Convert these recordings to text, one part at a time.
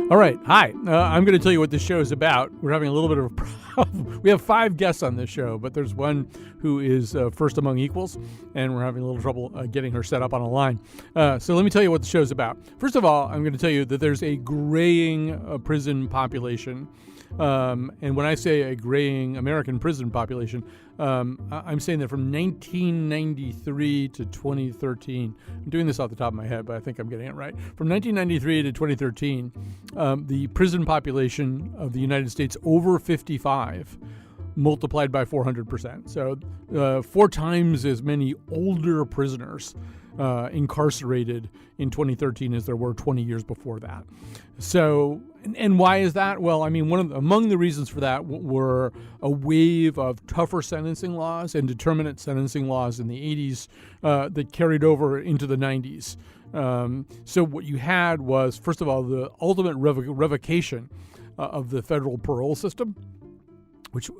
All right. Hi. I'm going to tell you what this show is about. We're having a little bit of a problem. We have 5 guests on this show, but there's one who is first among equals, and we're having a little trouble getting her set up on a line. So let me tell you what the show's about. First of all, I'm going to tell you that there's a graying prison population. And when I say a graying American prison population, I'm saying that from 1993 to 2013, I'm doing this off the top of my head, but I think I'm getting it right. From 1993 to 2013, the prison population of the United States over 55 multiplied by 400%. So 4 times as many older prisoners incarcerated in 2013 as there were 20 years before that. So, and why is that? Well, I mean, among the reasons for that were a wave of tougher sentencing laws and determinate sentencing laws in the 80s that carried over into the 90s. So what you had was, first of all, the ultimate revocation of the federal parole system, which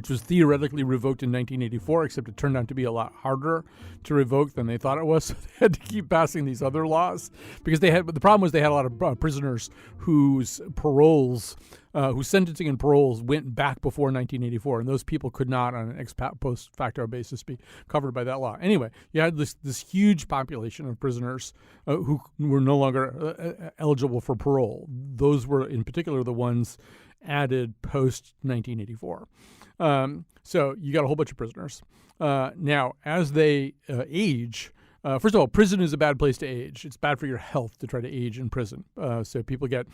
was theoretically revoked in 1984, except it turned out to be a lot harder to revoke than they thought it was. So they had to keep passing ththe problem was they had a lot of prisoners whose paroles, whose sentencing and paroles went back before 1984, and those people could not, on an ex post facto basis, be covered by that law. Anyway, you had this huge population of prisoners who were no longer eligible for parole. Those were, in particular, the ones added post 1984. So you got a whole bunch of prisoners. Now, as they age, first of all, prison is a bad place to age. It's bad for your health to try to age in prison. So people get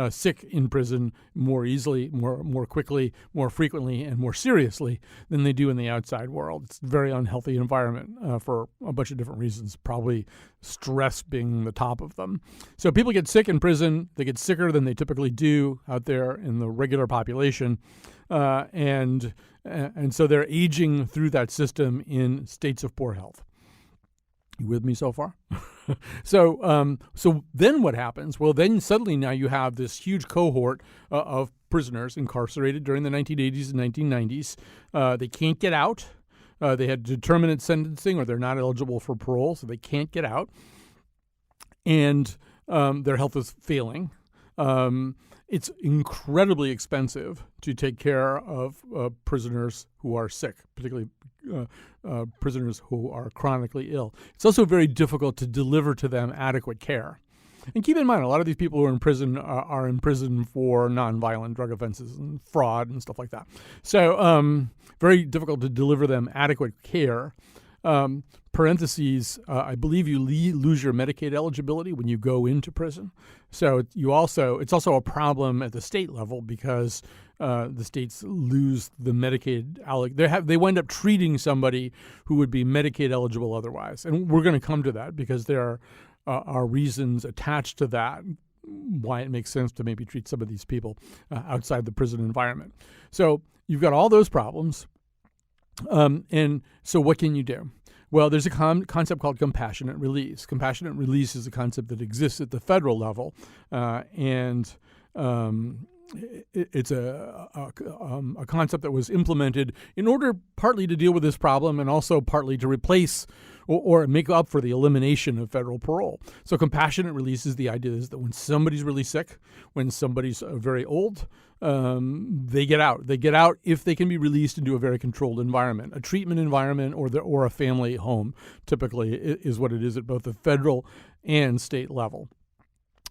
sick in prison more easily, more quickly, more frequently, and more seriously than they do in the outside world. It's a very unhealthy environment for a bunch of different reasons, probably stress being the top of them. So people get sick in prison. They get sicker than they typically do out there in the regular population. And so they're aging through that system in states of poor health. You with me so far? So then what happens? Well, then suddenly now you have this huge cohort of prisoners incarcerated during the 1980s and 1990s. They can't get out. They had determinate sentencing, or they're not eligible for parole, so they can't get out. And their health is failing. It's incredibly expensive to take care of prisoners who are sick, particularly prisoners who are chronically ill. It's also very difficult to deliver to them adequate care. And keep in mind, a lot of these people who are in prison are in prison for nonviolent drug offenses and fraud and stuff like that. So very difficult to deliver them adequate care. Parentheses, I believe you lose your Medicaid eligibility when you go into prison. So it's also a problem at the state level because the states lose the Medicaid. They wind up treating somebody who would be Medicaid eligible otherwise. And we're going to come to that because there are reasons attached to that why it makes sense to maybe treat some of these people outside the prison environment. So you've got all those problems. And so what can you do? Well, there's a concept called compassionate release. Compassionate release is a concept that exists at the federal level, and it's a concept that was implemented in order partly to deal with this problem and also partly to replace or make up for the elimination of federal parole. So compassionate release is the idea is that when somebody's really sick, when somebody's very old, they get out. They get out if they can be released into a very controlled environment. A treatment environment or a family home typically is what it is at both the federal and state level.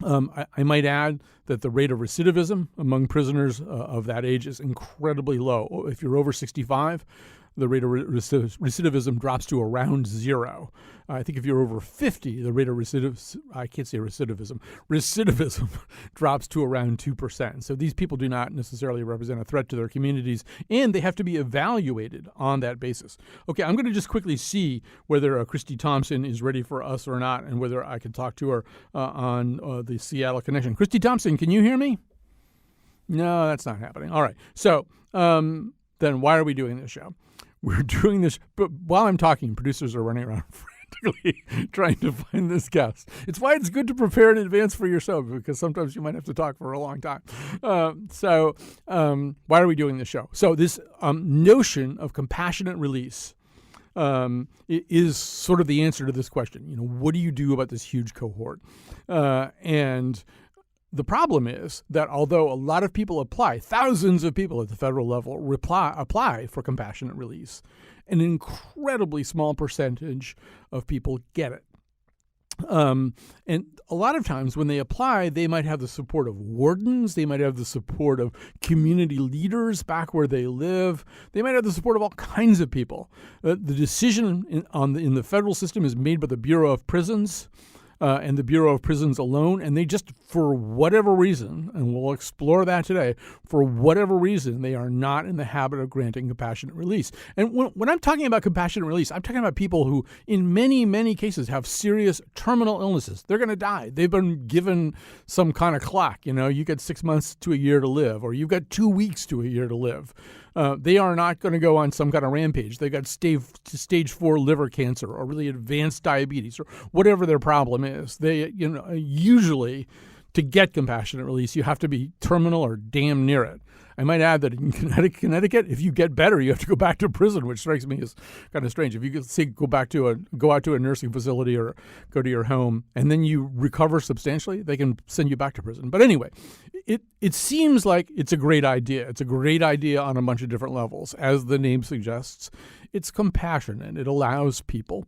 I might add that the rate of recidivism among prisoners of that age is incredibly low. If you're over 65, the rate of recidivism drops to around 0. I think if you're over 50, the rate of recidivism drops to around 2%. So these people do not necessarily represent a threat to their communities, and they have to be evaluated on that basis. Okay, I'm going to just quickly see whether Christy Thompson is ready for us or not, and whether I can talk to her on the Seattle connection. Christy Thompson, can you hear me? No, that's not happening. All right. So then why are we doing this show? We're doing this, but while I'm talking, producers are running around frantically trying to find this guest. It's why it's good to prepare in advance for your show, because sometimes you might have to talk for a long time. So why are we doing this show? So this notion of compassionate release is sort of the answer to this question. You know, what do you do about this huge cohort? And The problem is that although a lot of people apply, thousands of people at the federal level apply for compassionate release, an incredibly small percentage of people get it. And a lot of times when they apply, they might have the support of wardens. They might have the support of community leaders back where they live. They might have the support of all kinds of people. The decision in the federal system is made by the Bureau of Prisons. And the Bureau of Prisons alone, and they just, for whatever reason, and we'll explore that today, for whatever reason, they are not in the habit of granting compassionate release. And when I'm talking about compassionate release, I'm talking about people who, in many, many cases, have serious terminal illnesses. They're going to die. They've been given some kind of clock. You get 6 months to a year to live, or you've got 2 weeks to a year to live. They are not going to go on some kind of rampage. They've got stage 4 liver cancer or really advanced diabetes or whatever their problem is. They, usually to get compassionate release, you have to be terminal or damn near it. I might add that in Connecticut, if you get better, you have to go back to prison, which strikes me as kind of strange. If you could say go out to a nursing facility or go to your home, and then you recover substantially, they can send you back to prison. But anyway, it seems like it's a great idea. It's a great idea on a bunch of different levels. As the name suggests, it's compassionate. It allows people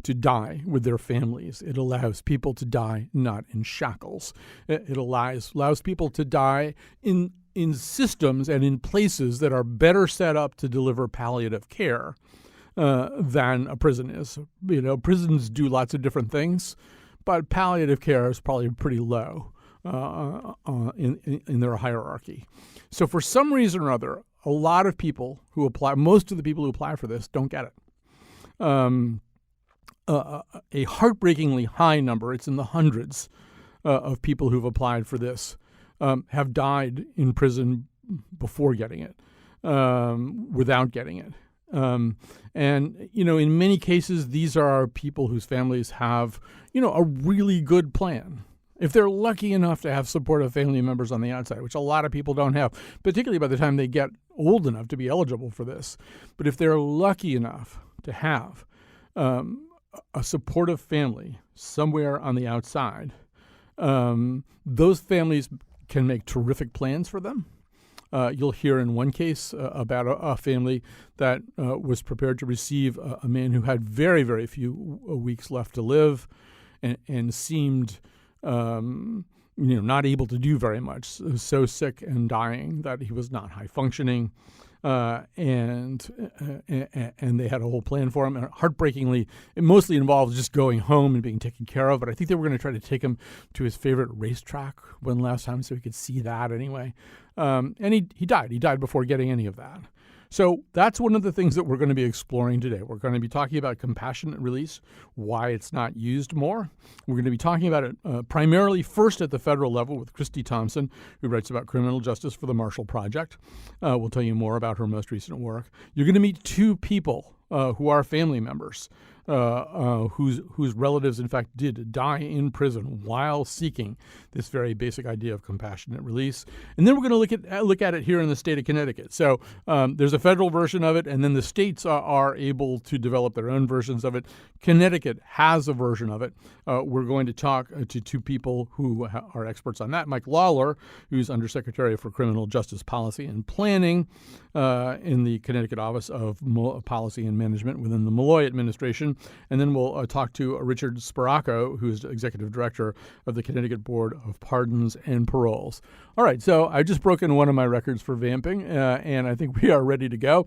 to die with their families. It allows people to die not in shackles. It allows people to die in systems and in places that are better set up to deliver palliative care than a prison is. Prisons do lots of different things, but palliative care is probably pretty low in their hierarchy. So for some reason or other, a lot of people who apply, most of the people who apply for this don't get it. A heartbreakingly high number, it's in the hundreds of people who've applied for this, have died in prison before getting it, without getting it. And, in many cases, these are people whose families have, a really good plan. If they're lucky enough to have supportive family members on the outside, which a lot of people don't have, particularly by the time they get old enough to be eligible for this. But if they're lucky enough to have a supportive family somewhere on the outside, those families can make terrific plans for them. You'll hear in one case about a family that was prepared to receive a man who had very, very few weeks left to live and seemed not able to do very much, so sick and dying that he was not high functioning. And they had a whole plan for him. And heartbreakingly, it mostly involved just going home and being taken care of. But I think they were going to try to take him to his favorite racetrack one last time so he could see that anyway. And he died. He died before getting any of that. So that's one of the things that we're going to be exploring today. We're going to be talking about compassionate release, why it's not used more. We're going to be talking about it primarily first at the federal level with Christy Thompson, who writes about criminal justice for the Marshall Project. We'll tell you more about her most recent work. You're going to meet two people who are family members whose relatives, in fact, did die in prison while seeking this very basic idea of compassionate release. And then we're going to look at it here in the state of Connecticut. So there's a federal version of it, and then the states are able to develop their own versions of it. Connecticut has a version of it. We're going to talk to two people who are experts on that. Mike Lawler, who's Undersecretary for Criminal Justice Policy and Planning in the Connecticut Office of Policy and Management within the Malloy administration. And then we'll talk to Richard Sparaco, who's Executive Director of the Connecticut Board of Pardons and Paroles. All right, so I've just broken one of my records for vamping, and I think we are ready to go.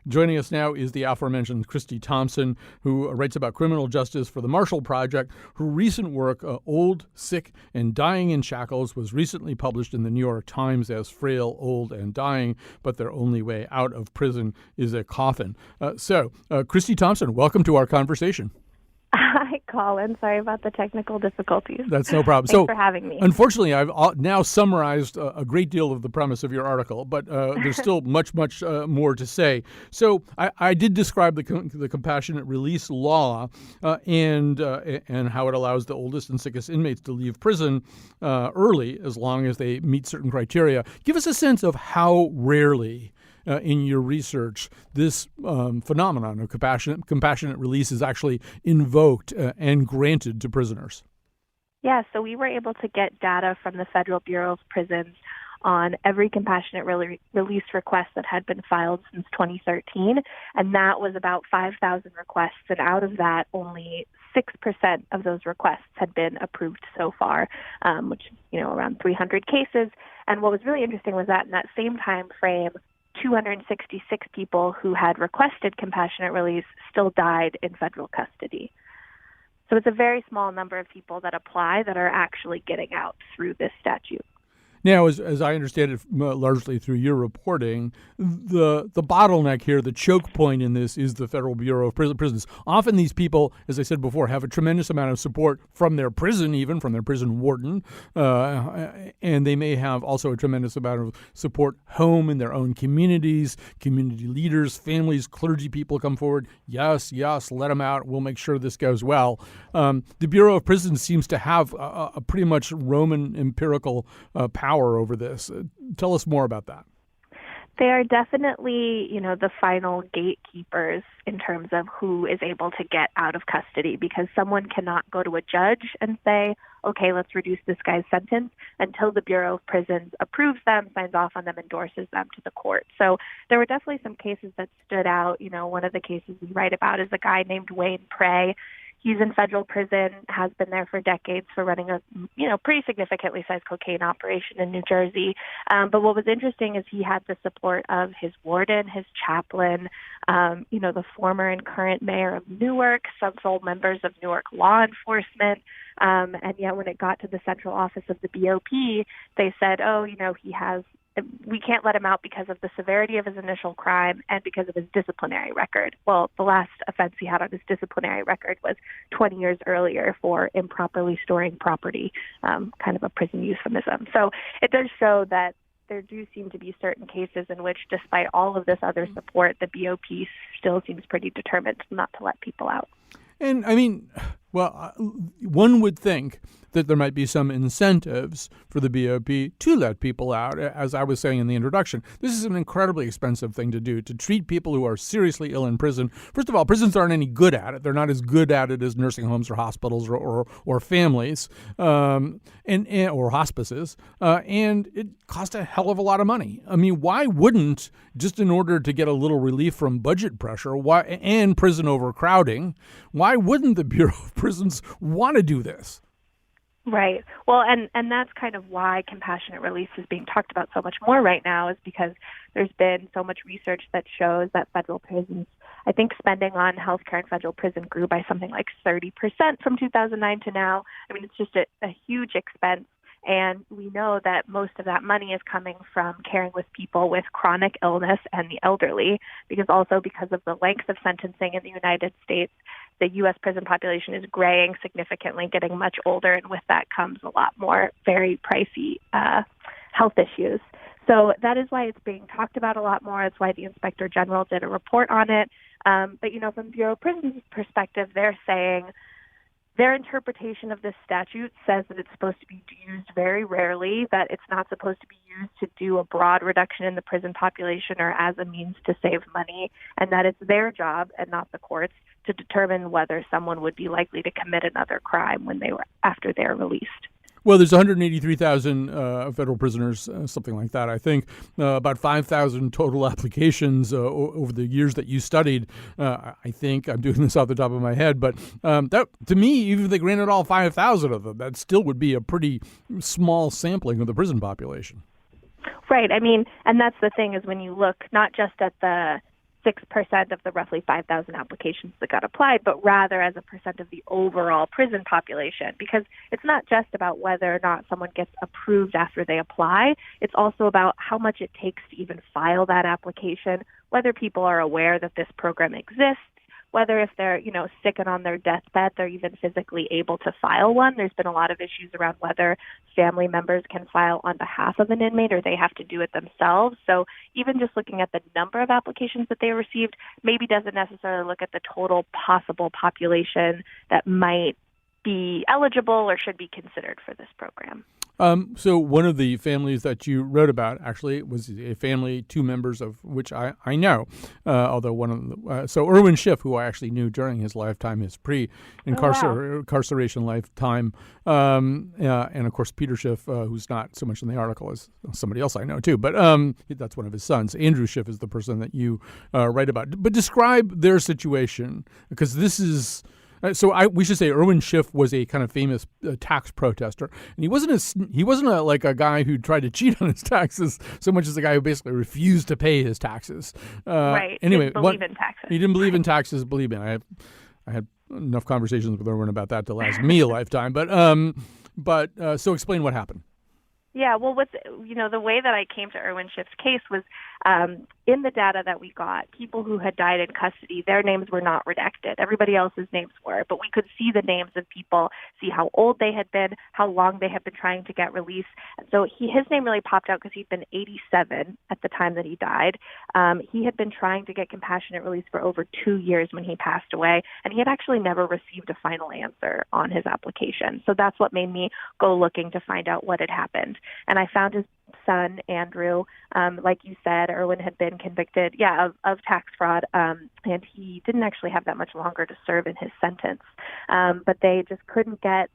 Joining us now is the aforementioned Christy Thompson, who writes about criminal justice for the Marshall Project. Her recent work, Old, Sick, and Dying in Shackles, was recently published in the New York Times as Frail, Old, and Dying, but Their Only Way Out of Prison is a Coffin. So, Christy Thompson, welcome to our conversation. Hi, Colin. Sorry about the technical difficulties. That's no problem. Thanks for having me. Unfortunately, I've now summarized a great deal of the premise of your article, but there's still much more to say. So I did describe the compassionate release law and how it allows the oldest and sickest inmates to leave prison early as long as they meet certain criteria. Give us a sense of how rarely in your research this phenomenon of compassionate release is actually invoked and granted to prisoners. Yeah, so we were able to get data from the Federal Bureau of Prisons on every compassionate release request that had been filed since 2013, and that was about 5,000 requests, and out of that, only 6% of those requests had been approved so far, which is, around 300 cases. And what was really interesting was that in that same time frame, 266 people who had requested compassionate release still died in federal custody. So it's a very small number of people that apply that are actually getting out through this statute. Now, as I understand it, largely through your reporting, the bottleneck here, the choke point in this is the Federal Bureau of Prisons. Often these people, as I said before, have a tremendous amount of support from their prison, even from their prison warden, and they may have also a tremendous amount of support home in their own communities, community leaders, families, clergy people come forward. Yes, let them out. We'll make sure this goes well. The Bureau of Prisons seems to have a pretty much Roman empirical power over this. Tell us more about that. They are definitely, the final gatekeepers in terms of who is able to get out of custody, because someone cannot go to a judge and say, okay, let's reduce this guy's sentence until the Bureau of Prisons approves them, signs off on them, endorses them to the court. So there were definitely some cases that stood out. One of the cases we write about is a guy named Wayne Prey. He's in federal prison, has been there for decades for running a, pretty significantly sized cocaine operation in New Jersey. But what was interesting is he had the support of his warden, his chaplain, the former and current mayor of Newark, several members of Newark law enforcement. And yet when it got to the central office of the BOP, they said, we can't let him out because of the severity of his initial crime and because of his disciplinary record. Well, the last offense he had on his disciplinary record was 20 years earlier for improperly storing property, kind of a prison euphemism. So it does show that there do seem to be certain cases in which, despite all of this other support, the BOP still seems pretty determined not to let people out. And I mean, one would think that there might be some incentives for the BOP to let people out. As I was saying in the introduction, this is an incredibly expensive thing to do, to treat people who are seriously ill in prison. First of all, prisons aren't any good at it. They're not as good at it as nursing homes or hospitals or families or hospices. And it costs a hell of a lot of money. I mean, why wouldn't, just in order to get a little relief from budget pressure and prison overcrowding, why wouldn't the Bureau of Prisons want to do this? Right. Well, and that's kind of why compassionate release is being talked about so much more right now, is because there's been so much research that shows that federal prisons, I think spending on healthcare in federal prison grew by something like 30% from 2009 to now. I mean, it's just a huge expense. And we know that most of that money is coming from caring with people with chronic illness and the elderly, because of the length of sentencing in the United States, the U.S. prison population is graying significantly, getting much older, and with that comes a lot more very pricey health issues. So that is why it's being talked about a lot more. It's why the Inspector General did a report on it. But, from Bureau of Prisons' perspective, they're saying their interpretation of this statute says that it's supposed to be used very rarely, that it's not supposed to be used to do a broad reduction in the prison population or as a means to save money, and that it's their job and not the courts to determine whether someone would be likely to commit another crime after they're released. Well, there's 183,000 federal prisoners, something like that, I think. About 5,000 total applications over the years that you studied. I think I'm doing this off the top of my head, but that, to me, even if they granted all 5,000 of them, that still would be a pretty small sampling of the prison population. Right. I mean, and that's the thing, is when you look not just at the 6% of the roughly 5,000 applications that got applied, but rather as a percent of the overall prison population, because it's not just about whether or not someone gets approved after they apply. It's also about how much it takes to even file that application, whether people are aware that this program exists, whether if they're, sick and on their deathbed, they're even physically able to file one. There's been a lot of issues around whether family members can file on behalf of an inmate or they have to do it themselves. So even just looking at the number of applications that they received maybe doesn't necessarily look at the total possible population that might be eligible or should be considered for this program. So one of the families that you wrote about actually was a family, two members of which I know, although one of so Irwin Schiff, who I actually knew during his lifetime, his pre-incarceration lifetime, and of course Peter Schiff, who's not so much in the article as somebody else I know too, but that's one of his sons. Andrew Schiff is the person that you write about. But describe their situation, because this is. We should say Irwin Schiff was a kind of famous tax protester, and he wasn't like a guy who tried to cheat on his taxes so much as a guy who basically refused to pay his taxes. Right. Anyway, didn't believe in taxes. He didn't believe in taxes. Believe me, I had enough conversations with Irwin about that to last me a lifetime. But so explain what happened. Yeah, well, the way that I came to Irwin Schiff's case was in the data that we got, people who had died in custody, their names were not redacted. Everybody else's names were, but we could see the names of people, see how old they had been, how long they had been trying to get release. And so his name really popped out because he'd been 87 at the time that he died. He had been trying to get compassionate release for over 2 years when he passed away, and he had actually never received a final answer on his application. So that's what made me go looking to find out what had happened. And I found his son, Andrew. Like you said, Irwin had been convicted, of tax fraud, and he didn't actually have that much longer to serve in his sentence. But they just couldn't get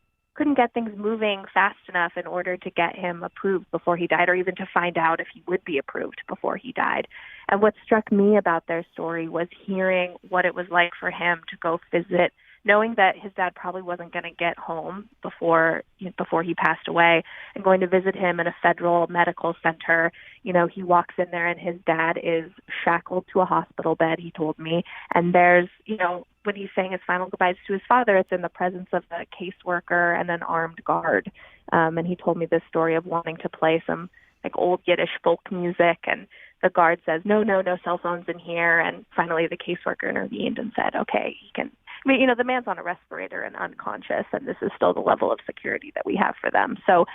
things moving fast enough in order to get him approved before he died, or even to find out if he would be approved before he died. And what struck me about their story was hearing what it was like for him to go visit, knowing that his dad probably wasn't going to get home before he passed away, and going to visit him in a federal medical center. He walks in there and his dad is shackled to a hospital bed, he told me. And there's, when he's saying his final goodbyes to his father, it's in the presence of a caseworker and an armed guard. And he told me this story of wanting to play some like old Yiddish folk music, and the guard says, no cell phones in here. And finally the caseworker intervened and said, okay, he can. The man's on a respirator and unconscious, and this is still the level of security that we have for them. So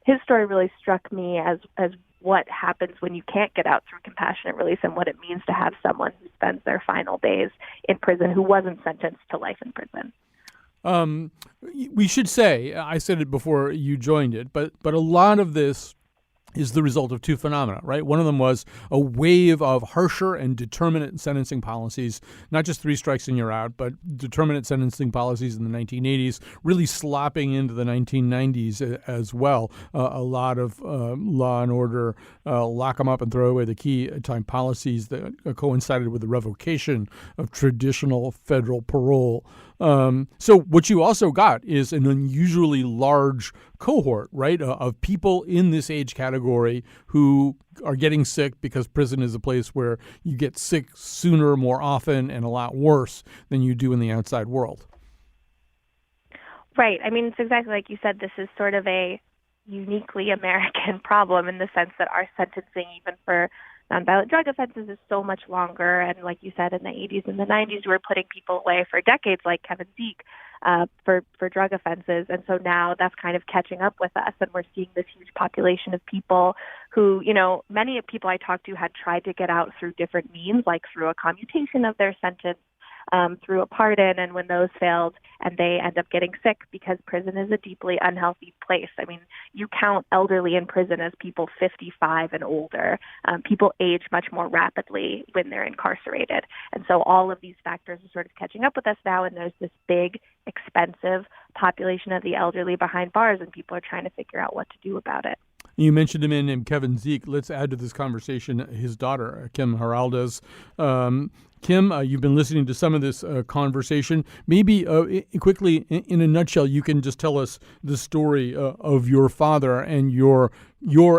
his story really struck me as what happens when you can't get out through compassionate release, and what it means to have someone who spends their final days in prison who wasn't sentenced to life in prison. We should say, I said it before you joined it, but a lot of this is the result of two phenomena, right? One of them was a wave of harsher and determinate sentencing policies, not just 3 strikes and you're out, but determinate sentencing policies in the 1980s, really slopping into the 1990s as well. A lot of law and order, lock them up and throw away the key time policies that coincided with the revocation of traditional federal parole. So what you also got is an unusually large cohort, right, of people in this age category who are getting sick because prison is a place where you get sick sooner, more often, and a lot worse than you do in the outside world. Right. I mean, it's exactly like you said. This is sort of a uniquely American problem in the sense that our sentencing, even for nonviolent drug offenses, is so much longer. And like you said, in the 80s and the 90s, we were putting people away for decades, like Kevin Zeke, for drug offenses. And so now that's kind of catching up with us. And we're seeing this huge population of people who, many of people I talked to had tried to get out through different means, like through a commutation of their sentence, through a pardon, and when those failed and they end up getting sick, because prison is a deeply unhealthy place. I mean, you count elderly in prison as people 55 and older. People age much more rapidly when they're incarcerated. And so all of these factors are sort of catching up with us now, and there's this big, expensive population of the elderly behind bars, and people are trying to figure out what to do about it. You mentioned a man named Kevin Zeke. Let's add to this conversation his daughter, Kim Geraldes. Kim, you've been listening to some of this conversation. Maybe quickly, in a nutshell, you can just tell us the story of your father and your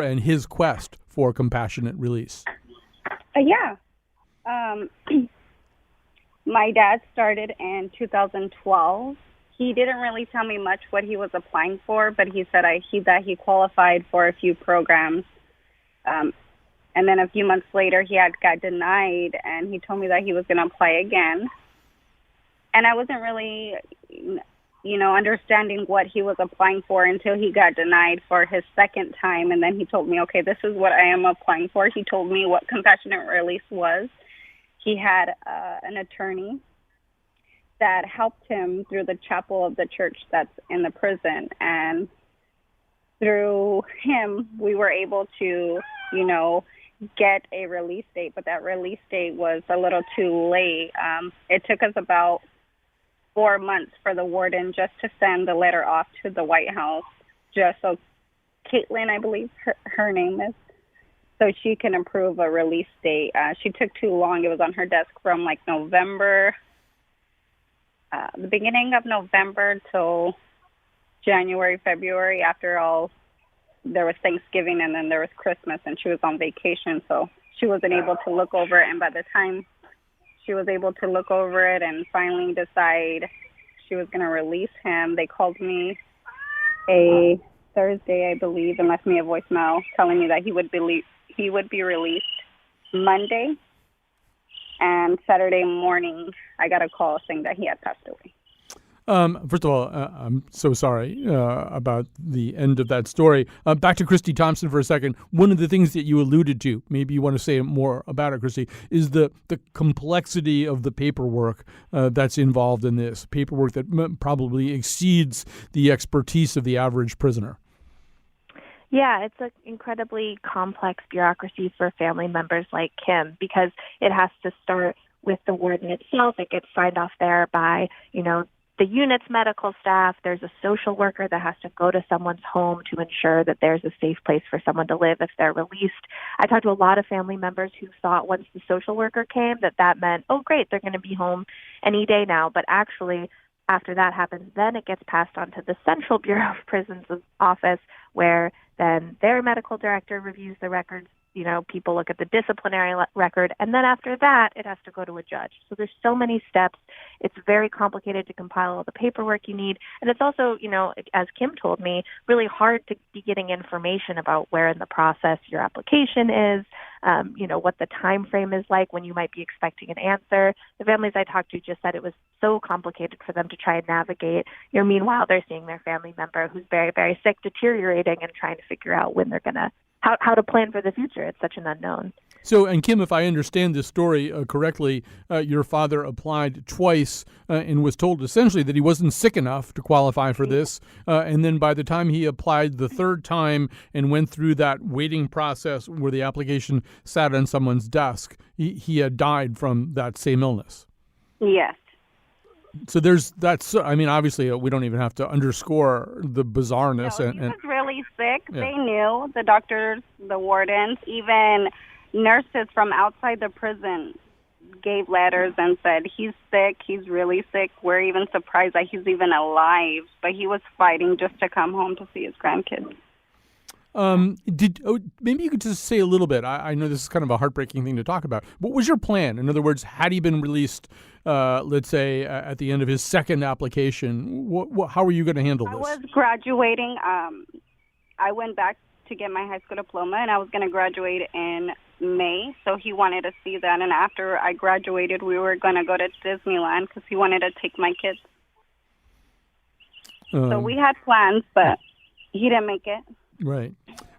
and his quest for compassionate release. My dad started in 2012. He didn't really tell me much what he was applying for, but he said that he qualified for a few programs. And then a few months later, he got denied, and he told me that he was going to apply again. And I wasn't really, understanding what he was applying for until he got denied for his second time. And then he told me, okay, this is what I am applying for. He told me what compassionate release was. He had an attorney that helped him through the chapel of the church that's in the prison. And through him, we were able to, get a release date, but that release date was a little too late. It took us about 4 months for the warden just to send the letter off to the White House, just so Caitlin, I believe her name is, so she can approve a release date. She took too long. It was on her desk from like November, the beginning of November till January, February. After all, there was Thanksgiving and then there was Christmas, and she was on vacation, so she wasn't able to look over it. And by the time she was able to look over it and finally decide she was going to release him, they called me a Thursday, I believe, and left me a voicemail telling me that he would be released Monday. And Saturday morning, I got a call saying that he had passed away. First of all, I'm so sorry about the end of that story. Back to Christy Thompson for a second. One of the things that you alluded to, maybe you want to say more about it, Christy, is the complexity of the paperwork that's involved in this. Paperwork that probably exceeds the expertise of the average prisoner. Yeah, it's an incredibly complex bureaucracy for family members like Kim, because it has to start with the warden itself. It gets signed off there by, the unit's medical staff. There's a social worker that has to go to someone's home to ensure that there's a safe place for someone to live if they're released. I talked to a lot of family members who thought once the social worker came that meant, oh, great, they're going to be home any day now. But actually, after that happens, then it gets passed on to the Central Bureau of Prisons office, where then their medical director reviews the records. People look at the disciplinary record, and then after that, it has to go to a judge. So there's so many steps. It's very complicated to compile all the paperwork you need. And it's also, as Kim told me, really hard to be getting information about where in the process your application is, what the time frame is like when you might be expecting an answer. The families I talked to just said it was so complicated for them to try and navigate. Meanwhile, they're seeing their family member who's very, very sick deteriorating and trying to figure out when they're going to how to plan for the future. It's such an unknown. So, and Kim, if I understand this story correctly, your father applied twice and was told essentially that he wasn't sick enough to qualify for this. And then by the time he applied the third time and went through that waiting process where the application sat on someone's desk, he had died from that same illness. Yes. So obviously we don't even have to underscore the bizarreness. No, he was really sick. Yeah. They knew, the doctors, the wardens, even nurses from outside the prison gave letters and said, he's sick, he's really sick. We're even surprised that he's even alive. But he was fighting just to come home to see his grandkids. Maybe you could just say a little bit. I know this is kind of a heartbreaking thing to talk about. What was your plan? In other words, had he been released, let's say, at the end of his second application, how were you going to handle this? I was graduating. I went back to get my high school diploma, and I was going to graduate in May. So he wanted to see that. And after I graduated, we were going to go to Disneyland because he wanted to take my kids. So we had plans, but he didn't make it. Right.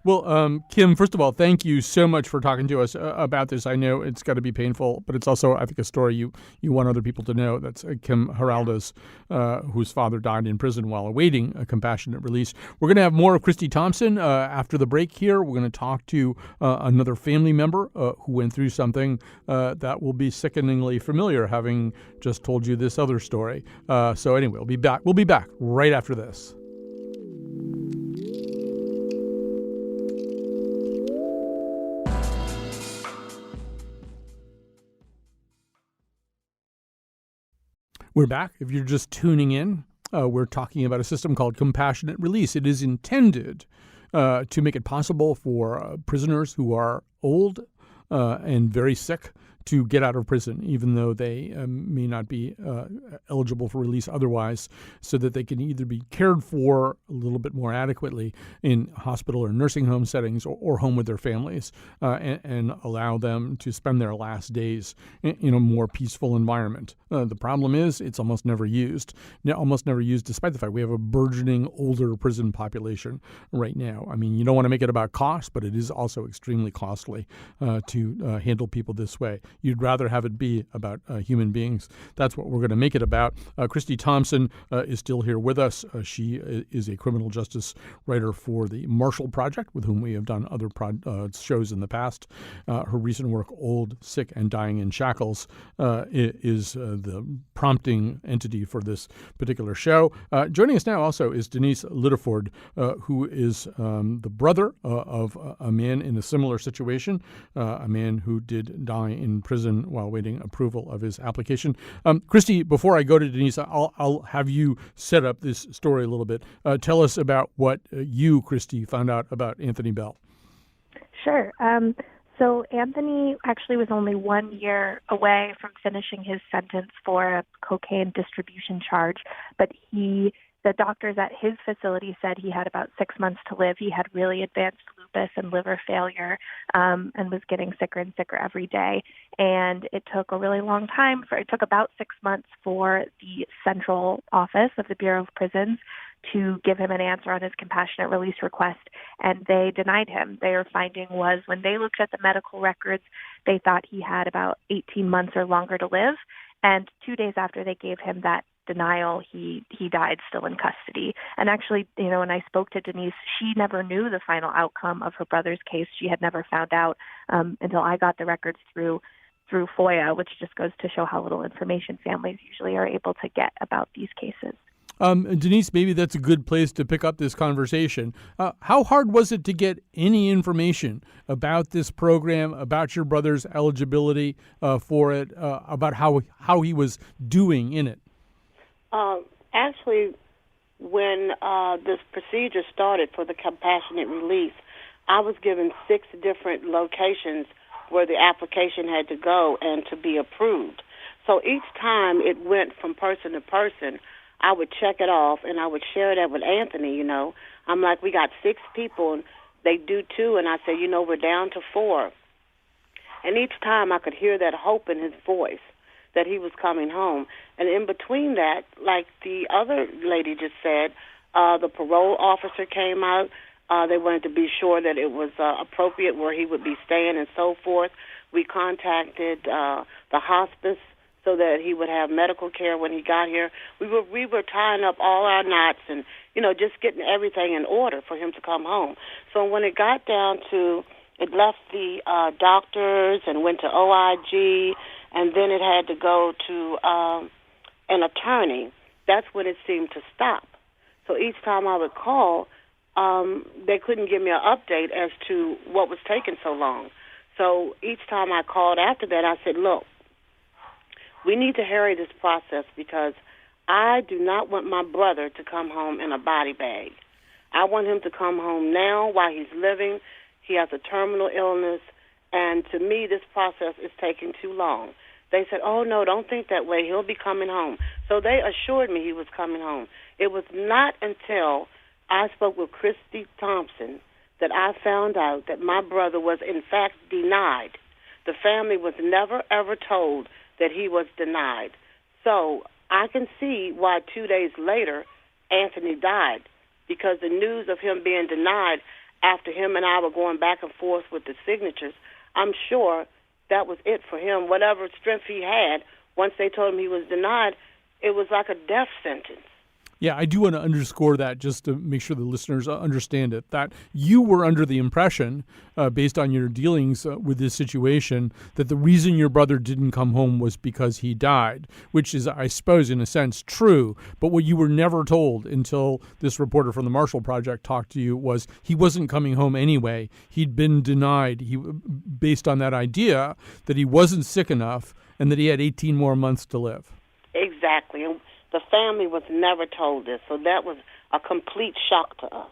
Well, Kim, first of all, thank you so much for talking to us about this. I know it's got to be painful, but it's also, I think, a story you want other people to know. That's Kim Giraldes, whose father died in prison while awaiting a compassionate release. We're going to have more of Christy Thompson after the break here. We're going to talk to another family member who went through something that will be sickeningly familiar, having just told you this other story. So anyway, we'll be back. We'll be back right after this. We're back. If you're just tuning in, we're talking about a system called compassionate release. It is intended to make it possible for prisoners who are old and very sick to get out of prison, even though they may not be eligible for release otherwise, so that they can either be cared for a little bit more adequately in hospital or nursing home settings or home with their families and allow them to spend their last days in a more peaceful environment. The problem is it's almost never used, despite the fact we have a burgeoning older prison population right now. I mean, you don't want to make it about cost, but it is also extremely costly to handle people this way. you'd rather have it be about human beings. That's what we're going to make it about. Christy Thompson is still here with us. She is a criminal justice writer for the Marshall Project, with whom we have done other shows in the past. Her recent work, Old, Sick, and Dying in Shackles, is the prompting entity for this particular show. Joining us now also is Denise Litterford, who is the brother of a man in a similar situation, a man who did die in prison while waiting approval of his application. Christy, before I go to Denise, I'll have you set up this story a little bit. Tell us about what you, Christy, found out about Anthony Bell. Sure. So Anthony actually was only 1 year away from finishing his sentence for a cocaine distribution charge, but the doctors at his facility said he had about 6 months to live. He had really advanced lupus and liver failure, and was getting sicker and sicker every day. And it took a really long time. It took about 6 months for the central office of the Bureau of Prisons to give him an answer on his compassionate release request, and they denied him. Their finding was, when they looked at the medical records, they thought he had about 18 months or longer to live, and 2 days after they gave him that denial, he died still in custody. And actually, when I spoke to Denise, she never knew the final outcome of her brother's case. She had never found out until I got the records through FOIA, which just goes to show how little information families usually are able to get about these cases. Denise, maybe that's a good place to pick up this conversation. How hard was it to get any information about this program, about your brother's eligibility for it, about how he was doing in it? Actually, when this procedure started for the compassionate release, I was given 6 different locations where the application had to go and to be approved. So each time it went from person to person, I would check it off, and I would share that with Anthony, I'm like, we got 6 people, and they do 2, and I said, we're down to 4. And each time I could hear that hope in his voice that he was coming home. And in between that, like the other lady just said, the parole officer came out. They wanted to be sure that it was appropriate where he would be staying and so forth. We contacted the hospice so that he would have medical care when he got here. We were tying up all our knots and, just getting everything in order for him to come home. So when it got down to, it left the doctors and went to OIG, and then it had to go to an attorney. That's when it seemed to stop. So each time I would call, they couldn't give me an update as to what was taking so long. So each time I called after that, I said, look, we need to hurry this process because I do not want my brother to come home in a body bag. I want him to come home now while he's living. He has a terminal illness, and to me, this process is taking too long. They said, oh, no, don't think that way. He'll be coming home. So they assured me he was coming home. It was not until I spoke with Christy Thompson that I found out that my brother was, in fact, denied. The family was never, ever told that he was denied. So I can see why 2 days later Anthony died, because the news of him being denied after him and I were going back and forth with the signatures, I'm sure that was it for him. Whatever strength he had, once they told him he was denied, it was like a death sentence. Yeah, I do want to underscore that just to make sure the listeners understand it, that you were under the impression, based on your dealings with this situation, that the reason your brother didn't come home was because he died, which is, I suppose, in a sense, true. But what you were never told until this reporter from the Marshall Project talked to you was he wasn't coming home anyway. He'd been denied based on that idea that he wasn't sick enough and that he had 18 more months to live. Exactly. The family was never told this, so that was a complete shock to us.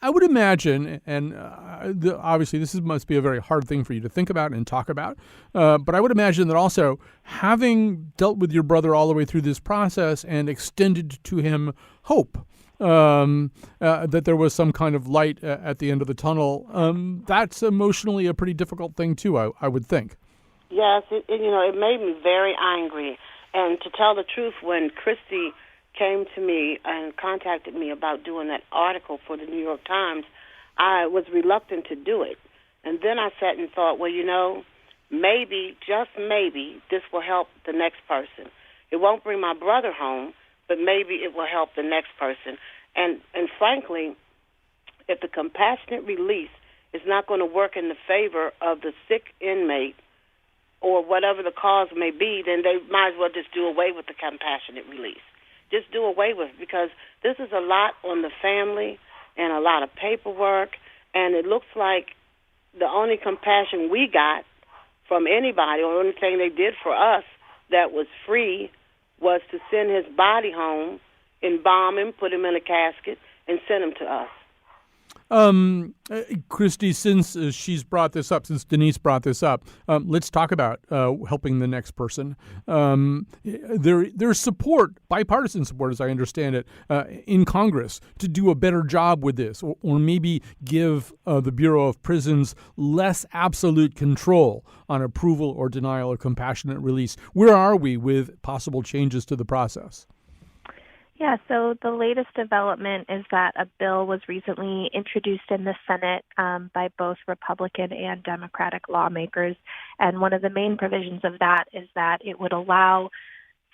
I would imagine, and obviously this must be a very hard thing for you to think about and talk about, but I would imagine that also having dealt with your brother all the way through this process and extended to him hope, that there was some kind of light at the end of the tunnel, that's emotionally a pretty difficult thing too, I would think. Yes, it made me very angry. And to tell the truth, when Christy came to me and contacted me about doing that article for the New York Times, I was reluctant to do it. And then I sat and thought, well, maybe, just maybe, this will help the next person. It won't bring my brother home, but maybe it will help the next person. And frankly, if the compassionate release is not going to work in the favor of the sick inmate or whatever the cause may be, then they might as well just do away with the compassionate release. Just do away with it, because this is a lot on the family and a lot of paperwork, and it looks like the only compassion we got from anybody, or the only thing they did for us that was free, was to send his body home, embalm him, put him in a casket, and send him to us. Christy, since she's brought this up, since Denise brought this up, let's talk about helping the next person. There's support, bipartisan support, as I understand it, in Congress to do a better job with this, or maybe give the Bureau of Prisons less absolute control on approval or denial of compassionate release. Where are we with possible changes to the process? Yeah, so the latest development is that a bill was recently introduced in the Senate by both Republican and Democratic lawmakers. And one of the main provisions of that is that it would allow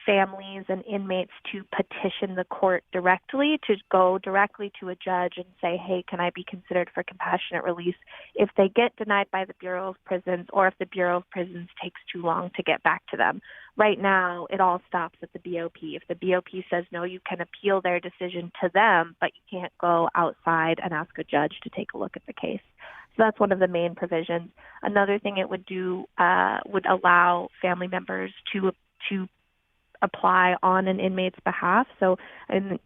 families and inmates to petition the court directly, to go directly to a judge and say, hey, can I be considered for compassionate release, if they get denied by the Bureau of Prisons, or if the Bureau of Prisons takes too long to get back to them. Right now, it all stops at the BOP. If the BOP says no, you can appeal their decision to them, but you can't go outside and ask a judge to take a look at the case. So that's one of the main provisions. Another thing it would do would allow family members to apply on an inmate's behalf. So, and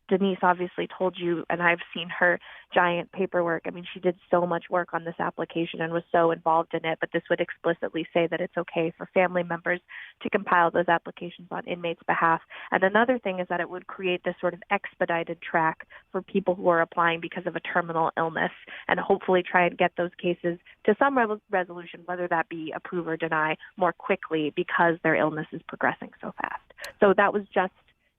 Denise obviously told you, and I've seen her giant paperwork. I mean, she did so much work on this application and was so involved in it, but this would explicitly say that it's okay for family members to compile those applications on inmates' behalf. And another thing is that it would create this sort of expedited track for people who are applying because of a terminal illness, and hopefully try and get those cases to some resolution, whether that be approve or deny, more quickly because their illness is progressing so fast. So that was just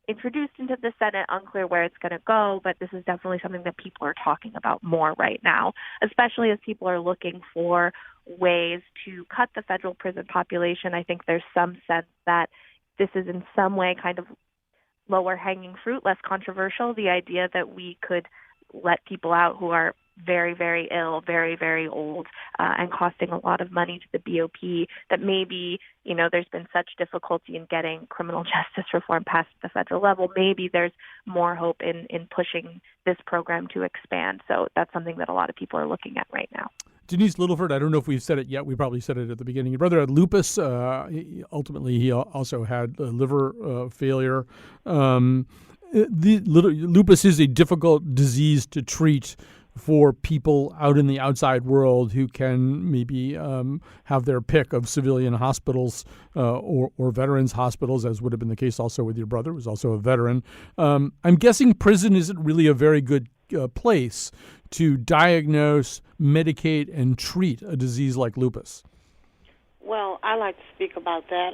introduced into the Senate, unclear where it's going to go, but this is definitely something that people are talking about more right now, especially as people are looking for ways to cut the federal prison population. I think there's some sense that this is in some way kind of lower hanging fruit, less controversial, the idea that we could let people out who are very, very ill, very, very old, and costing a lot of money to the BOP, that maybe, you know, there's been such difficulty in getting criminal justice reform past the federal level. Maybe there's more hope in pushing this program to expand. So that's something that a lot of people are looking at right now. Denise Littleford, I don't know if we've said it yet. We probably said it at the beginning. Your brother had lupus. Ultimately, he also had liver failure. Lupus is a difficult disease to treat for people out in the outside world who can maybe have their pick of civilian hospitals or veterans hospitals, as would have been the case also with your brother, who was also a veteran. I'm guessing prison isn't really a very good place to diagnose, medicate, and treat a disease like lupus. Well, I like to speak about that.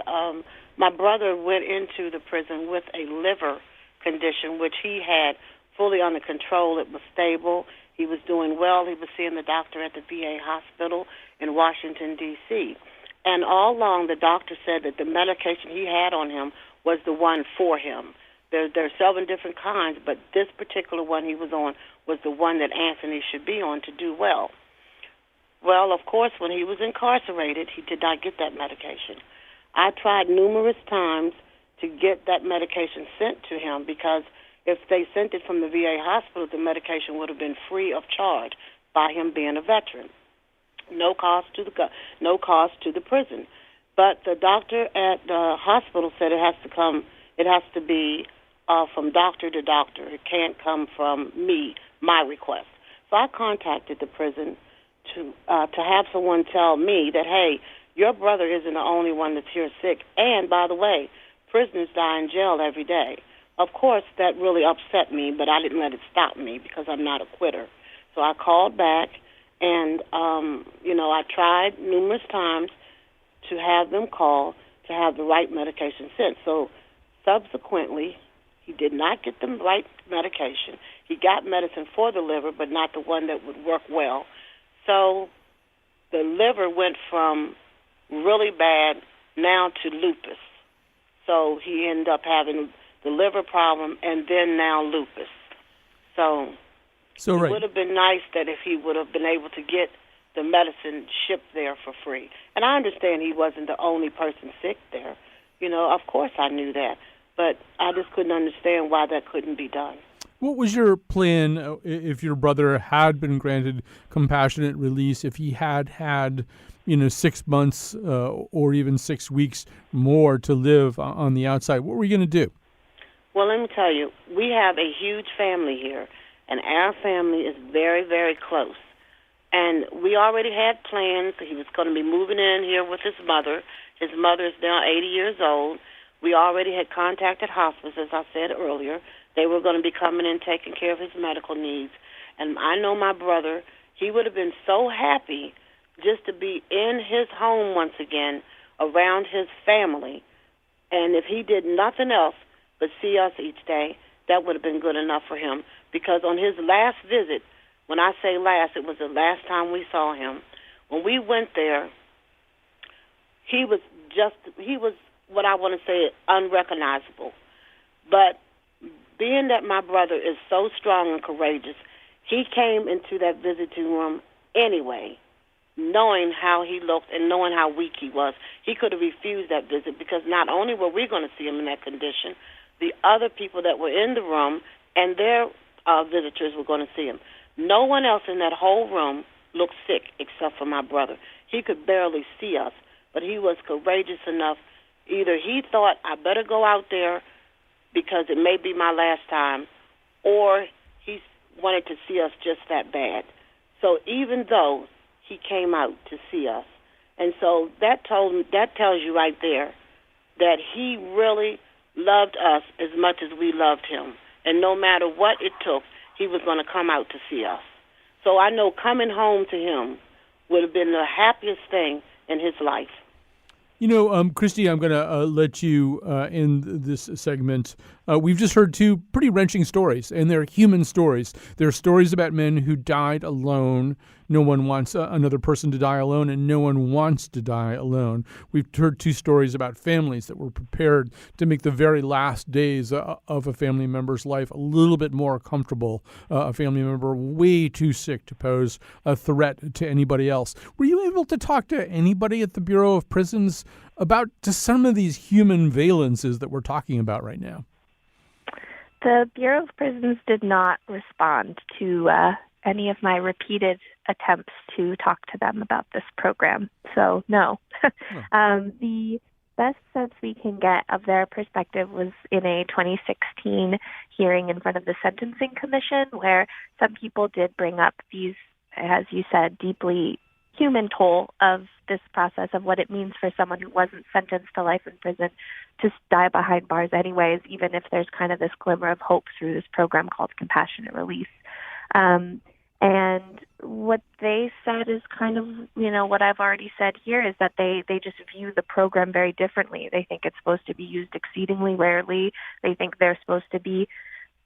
My brother went into the prison with a liver condition, which he had fully under control. It was stable. He was doing well. He was seeing the doctor at the VA hospital in Washington, D.C. And all along, the doctor said that the medication he had on him was the one for him. There are 7 different kinds, but this particular one he was on was the one that Anthony should be on to do well. Well, of course, when he was incarcerated, he did not get that medication. I tried numerous times to get that medication sent to him, because if they sent it from the VA hospital, the medication would have been free of charge by him being a veteran. No cost to the prison. But the doctor at the hospital said it has to be from doctor to doctor. It can't come from me, my request. So I contacted the prison to have someone tell me that, hey, your brother isn't the only one that's here sick. And, by the way, prisoners die in jail every day. Of course, that really upset me, but I didn't let it stop me because I'm not a quitter. So I called back, and, I tried numerous times to have them call to have the right medication sent. So subsequently, he did not get the right medication. He got medicine for the liver, but not the one that would work well. So the liver went from really bad, now to lupus. So he ended up having the liver problem and then now lupus. So right. It would have been nice that if he would have been able to get the medicine shipped there for free. And I understand he wasn't the only person sick there. Of course I knew that. But I just couldn't understand why that couldn't be done. What was your plan if your brother had been granted compassionate release, if he had 6 months or even 6 weeks more to live on the outside? What were you going to do? Well, let me tell you, we have a huge family here, and our family is very, very close. And we already had plans. He was going to be moving in here with his mother. His mother is now 80 years old. We already had contacted hospice, as I said earlier. They were going to be coming in, taking care of his medical needs. And I know my brother, he would have been so happy just to be in his home once again, around his family. And if he did nothing else but see us each day, that would have been good enough for him. Because on his last visit, when I say last, it was the last time we saw him. When we went there, he was what I want to say, unrecognizable. But being that my brother is so strong and courageous, he came into that visiting room anyway, knowing how he looked and knowing how weak he was. He could have refused that visit because not only were we going to see him in that condition, the other people that were in the room and their visitors were going to see him. No one else in that whole room looked sick except for my brother. He could barely see us, but he was courageous enough. Either he thought, I better go out there because it may be my last time, or he wanted to see us just that bad. So even though he came out to see us, and so that tells you right there that he really loved us as much as we loved him. And no matter what it took, he was going to come out to see us. So I know coming home to him would have been the happiest thing in his life. Christy, I'm going to let you end this segment. We've just heard two pretty wrenching stories, and they're human stories. They're stories about men who died alone. No one wants another person to die alone, and no one wants to die alone. We've heard two stories about families that were prepared to make the very last days of a family member's life a little bit more comfortable, a family member way too sick to pose a threat to anybody else. Were you able to talk to anybody at the Bureau of Prisons about just some of these human valences that we're talking about right now? The Bureau of Prisons did not respond to any of my repeated attempts to talk to them about this program. So, no. The best sense we can get of their perspective was in a 2016 hearing in front of the Sentencing Commission, where some people did bring up these, as you said, deeply human toll of this process of what it means for someone who wasn't sentenced to life in prison to die behind bars anyways, even if there's kind of this glimmer of hope through this program called compassionate release. And what they said is kind of, what I've already said here is that they just view the program very differently. They think it's supposed to be used exceedingly rarely. They think they're supposed to be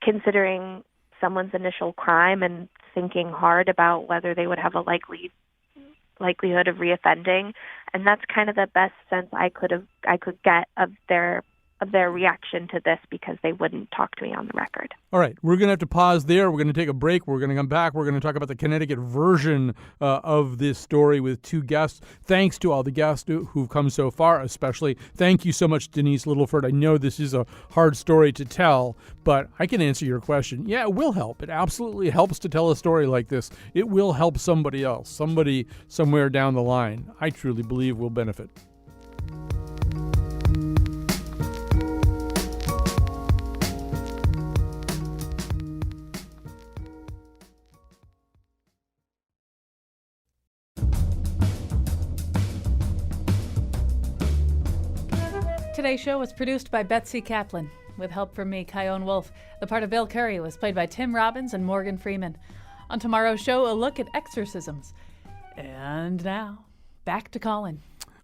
considering someone's initial crime and thinking hard about whether they would have a likelihood of reoffending, and that's kind of the best sense I could get of their reaction to this, because they wouldn't talk to me on the record. All right, we're going to have to pause there. We're going to take a break. We're going to come back. We're going to talk about the Connecticut version of this story with two guests. Thanks to all the guests who've come so far, especially. Thank you so much, Denise Littleford. I know this is a hard story to tell, but I can answer your question. Yeah, it will help. It absolutely helps to tell a story like this. It will help somebody else, somebody somewhere down the line. I truly believe will benefit. Today's show was produced by Betsy Kaplan, with help from me, Kyone Wolf. The part of Bill Curry was played by Tim Robbins and Morgan Freeman. On tomorrow's show, a look at exorcisms. And now, back to Colin.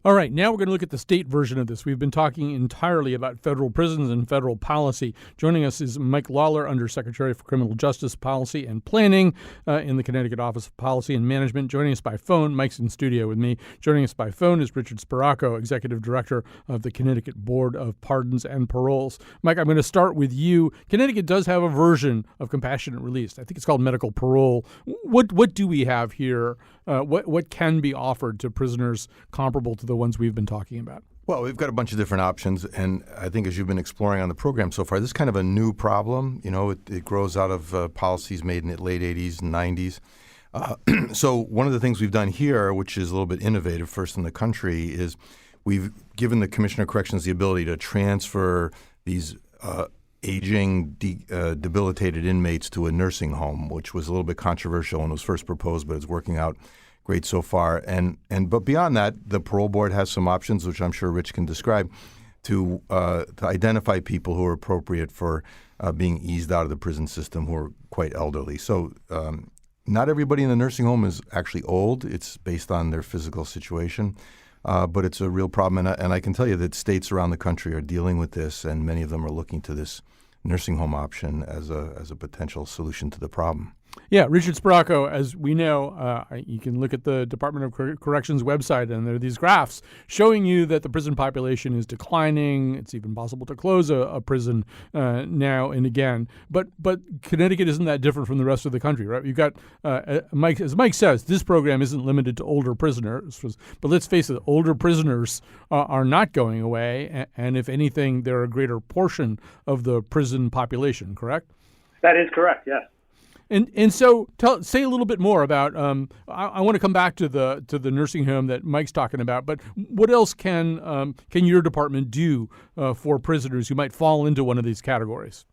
All right, now we're going to look at the state version of this. We've been talking entirely about federal prisons and federal policy. Joining us is Mike Lawler, Undersecretary for Criminal Justice Policy and Planning in the Connecticut Office of Policy and Management. Joining us by phone, Mike's in studio with me. Joining us by phone is Richard Spiracco, Executive Director of the Connecticut Board of Pardons and Paroles. Mike, I'm going to start with you. Connecticut does have a version of compassionate release. I think it's called medical parole. What do we have here? What can be offered to prisoners comparable to the ones we've been talking about? Well, we've got a bunch of different options, and I think as you've been exploring on the program so far, this is kind of a new problem. You know, it grows out of policies made in the late 80s and 90s. So one of the things we've done here, which is a little bit innovative, first in the country, is we've given the Commissioner of Corrections the ability to transfer these aging, debilitated inmates to a nursing home, which was a little bit controversial when it was first proposed, but it's working out great so far. But beyond that, the parole board has some options, which I'm sure Rich can describe, to identify people who are appropriate for being eased out of the prison system who are quite elderly. So not everybody in the nursing home is actually old. It's based on their physical situation. But it's a real problem. And I can tell you that states around the country are dealing with this, and many of them are looking to this nursing home option as a potential solution to the problem. Yeah, Richard Spiracco, as we know, you can look at the Department of Corrections website, and there are these graphs showing you that the prison population is declining. It's even possible to close a prison now and again. But Connecticut isn't that different from the rest of the country, right? You've got, Mike, as Mike says, this program isn't limited to older prisoners. But let's face it, older prisoners are not going away, and if anything, they're a greater portion of the prison population, correct? That is correct, yes. And so say a little bit more about. I want to come back to the nursing home that Mike's talking about. But what else can your department do for prisoners who might fall into one of these categories?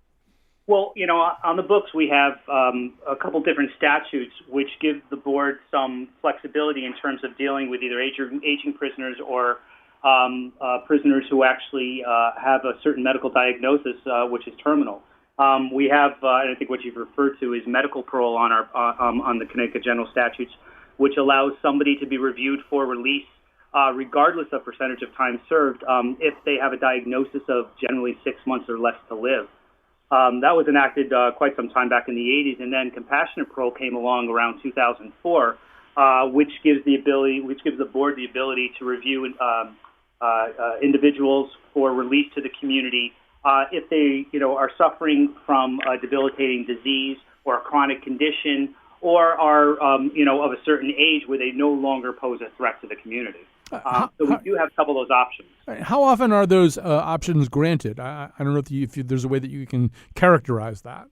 Well, you know, on the books we have a couple different statutes which give the board some flexibility in terms of dealing with either aging prisoners or prisoners who actually have a certain medical diagnosis which is terminal. We have, and I think what you've referred to is medical parole on the Connecticut General Statutes, which allows somebody to be reviewed for release regardless of percentage of time served if they have a diagnosis of generally 6 months or less to live. That was enacted quite some time back in the 80s, and then compassionate parole came along around 2004, which gives the board the ability to review individuals for release to the community. If they, are suffering from a debilitating disease or a chronic condition, or are, of a certain age where they no longer pose a threat to the community. So we do have a couple of those options. How often are those options granted? I don't know if there's a way that you can characterize that.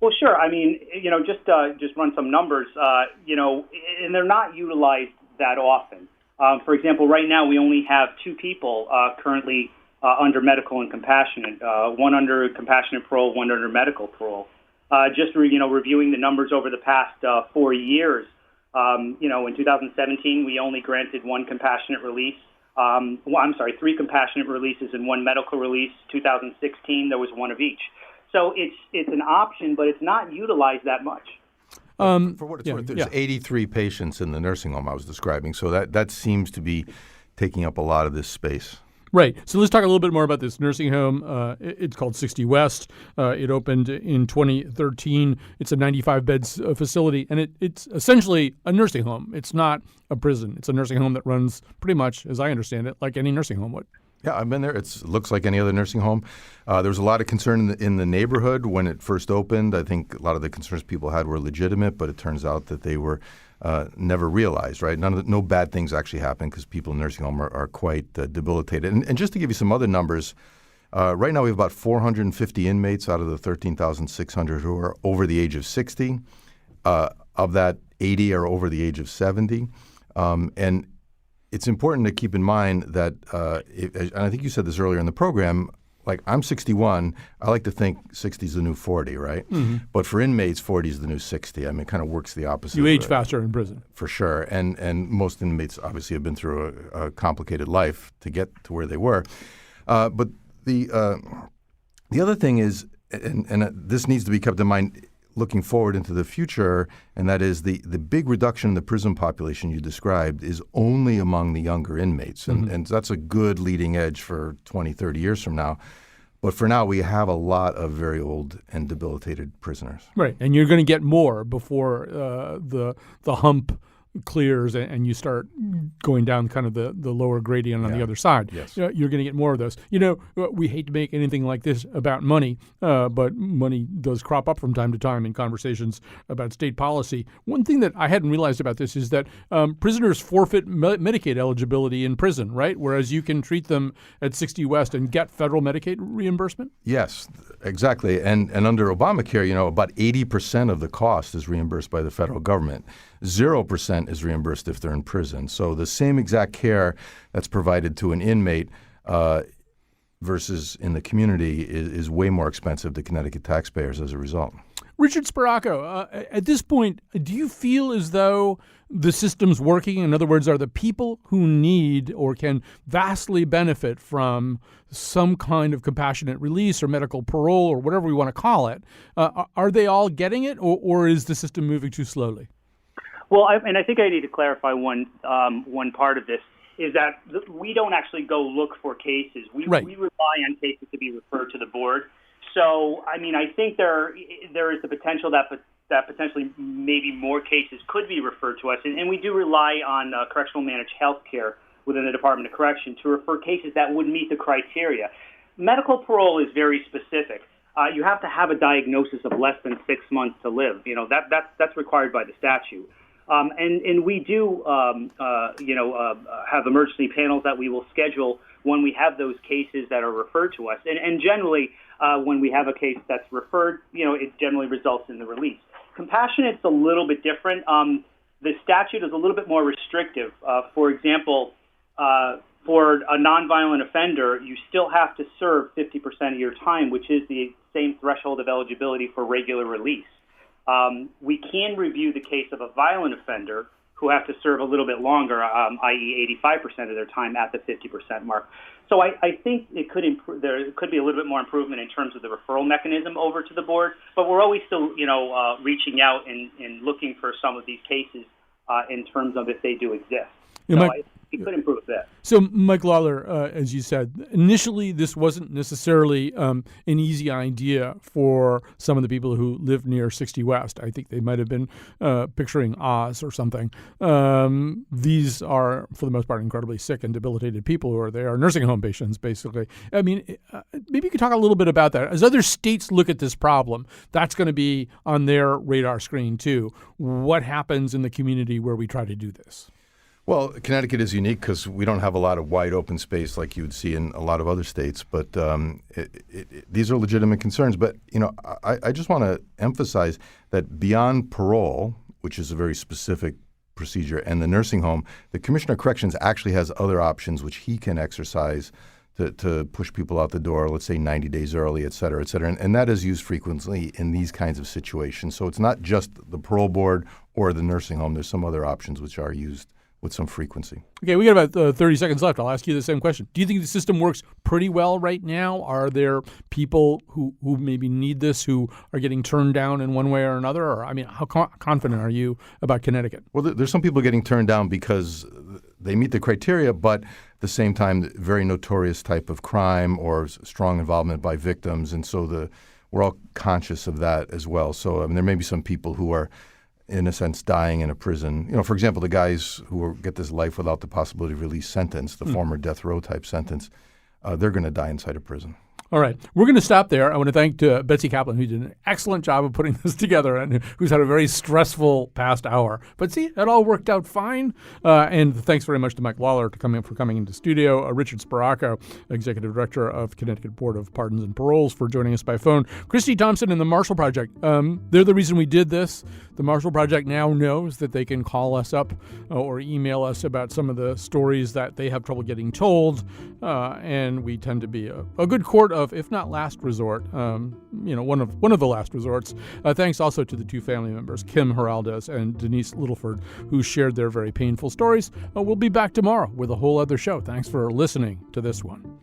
Well, sure. I mean, just run some numbers, and they're not utilized that often. For example, right now we only have 2 people currently under medical and compassionate, one under compassionate parole, one under medical parole. Reviewing the numbers over the past 4 years, in 2017, we only granted 1 compassionate release. 3 compassionate releases and 1 medical release. 2016, there was 1 of each. So it's an option, but it's not utilized that much. For what it's worth, there's 83 patients in the nursing home I was describing, so that seems to be taking up a lot of this space. Right. So let's talk a little bit more about this nursing home. It's called 60 West. It opened in 2013. It's a 95-bed facility, and it's essentially a nursing home. It's not a prison. It's a nursing home that runs pretty much, as I understand it, like any nursing home would. Yeah, I've been there. It looks like any other nursing home. There was a lot of concern in the neighborhood when it first opened. I think a lot of the concerns people had were legitimate, but it turns out that they were never realized, right? No bad things actually happen because people in nursing home are quite debilitated. And just to give you some other numbers, right now we have about 450 inmates out of the 13,600 who are over the age of 60. Of that, 80 are over the age of 70. And it's important to keep in mind that, and I think you said this earlier in the program, like I'm 61, I like to think 60 is the new 40, right? Mm-hmm. But for inmates, 40 is the new 60. I mean, it kind of works the opposite. You age faster in prison. For sure. And most inmates obviously have been through a complicated life to get to where they were. But the other thing is, and this needs to be kept in mind, looking forward into the future, and that is the big reduction in the prison population you described is only among the younger inmates. And that's a good leading edge for 20, 30 years from now. But for now, we have a lot of very old and debilitated prisoners. Right, and you're going to get more before the hump clears and you start going down kind of the lower gradient on the other side. Yes. You're going to get more of those. We hate to make anything like this about money, but money does crop up from time to time in conversations about state policy. One thing that I hadn't realized about this is that prisoners forfeit Medicaid eligibility in prison, right? Whereas you can treat them at 60 West and get federal Medicaid reimbursement? Yes, exactly. And under Obamacare, about 80% of the cost is reimbursed by the federal government. 0% is reimbursed if they're in prison. So the same exact care that's provided to an inmate versus in the community is way more expensive to Connecticut taxpayers as a result. Richard Sparaco, at this point, do you feel as though the system's working? In other words, are the people who need or can vastly benefit from some kind of compassionate release or medical parole or whatever we want to call it, are they all getting it, or is the system moving too slowly? Well, I think I need to clarify one part of this, is that we don't actually go look for cases. We rely on cases to be referred to the board. So, I think there is the potential that potentially maybe more cases could be referred to us, and we do rely on correctional managed health care within the Department of Correction to refer cases that would meet the criteria. Medical parole is very specific. You have to have a diagnosis of less than 6 months to live. That's required by the statute. And we do, have emergency panels that we will schedule when we have those cases that are referred to us. And generally, when we have a case that's referred, it generally results in the release. Compassionate's a little bit different. The statute is a little bit more restrictive. For example, for a nonviolent offender, you still have to serve 50% of your time, which is the same threshold of eligibility for regular release. We can review the case of a violent offender who have to serve a little bit longer, i.e. 85% of their time at the 50% mark. So I think it could there could be a little bit more improvement in terms of the referral mechanism over to the board, but we're always still, reaching out and looking for some of these cases in terms of if they do exist. It could improve that. So, Mike Lawler, as you said, initially this wasn't necessarily an easy idea for some of the people who live near 60 West. I think they might have been picturing Oz or something. These are, for the most part, incredibly sick and debilitated people who are there, nursing home patients, basically. Maybe you could talk a little bit about that. As other states look at this problem, that's going to be on their radar screen, too. What happens in the community where we try to do this? Well, Connecticut is unique because we don't have a lot of wide open space like you would see in a lot of other states. But these are legitimate concerns. But, I just want to emphasize that beyond parole, which is a very specific procedure, and the nursing home, the Commissioner of Corrections actually has other options which he can exercise to push people out the door, let's say 90 days early, et cetera, et cetera. And that is used frequently in these kinds of situations. So it's not just the parole board or the nursing home. There's some other options which are used with some frequency. Okay, we got about 30 seconds left. I'll ask you the same question. Do you think the system works pretty well right now? Are there people who maybe need this who are getting turned down in one way or another? Or, how confident are you about Connecticut? Well, there's some people getting turned down because they meet the criteria, but at the same time, very notorious type of crime or strong involvement by victims. And so we're all conscious of that as well. So there may be some people who are, in a sense, dying in a prison. For example, the guys who get this life without the possibility of release sentence, the former death row type sentence, they're going to die inside a prison. All right. We're going to stop there. I want to thank Betsy Kaplan, who did an excellent job of putting this together and who's had a very stressful past hour. But see, it all worked out fine. And thanks very much to Mike Lawler for coming into studio. Richard Sparaco, Executive Director of Connecticut Board of Pardons and Paroles, for joining us by phone. Christy Thompson and the Marshall Project. They're the reason we did this. The Marshall Project now knows that they can call us up or email us about some of the stories that they have trouble getting told. And we tend to be a good court of, if not last resort, one of the last resorts. Thanks also to the two family members, Kim Heraldez and Denise Littleford, who shared their very painful stories. We'll be back tomorrow with a whole other show. Thanks for listening to this one.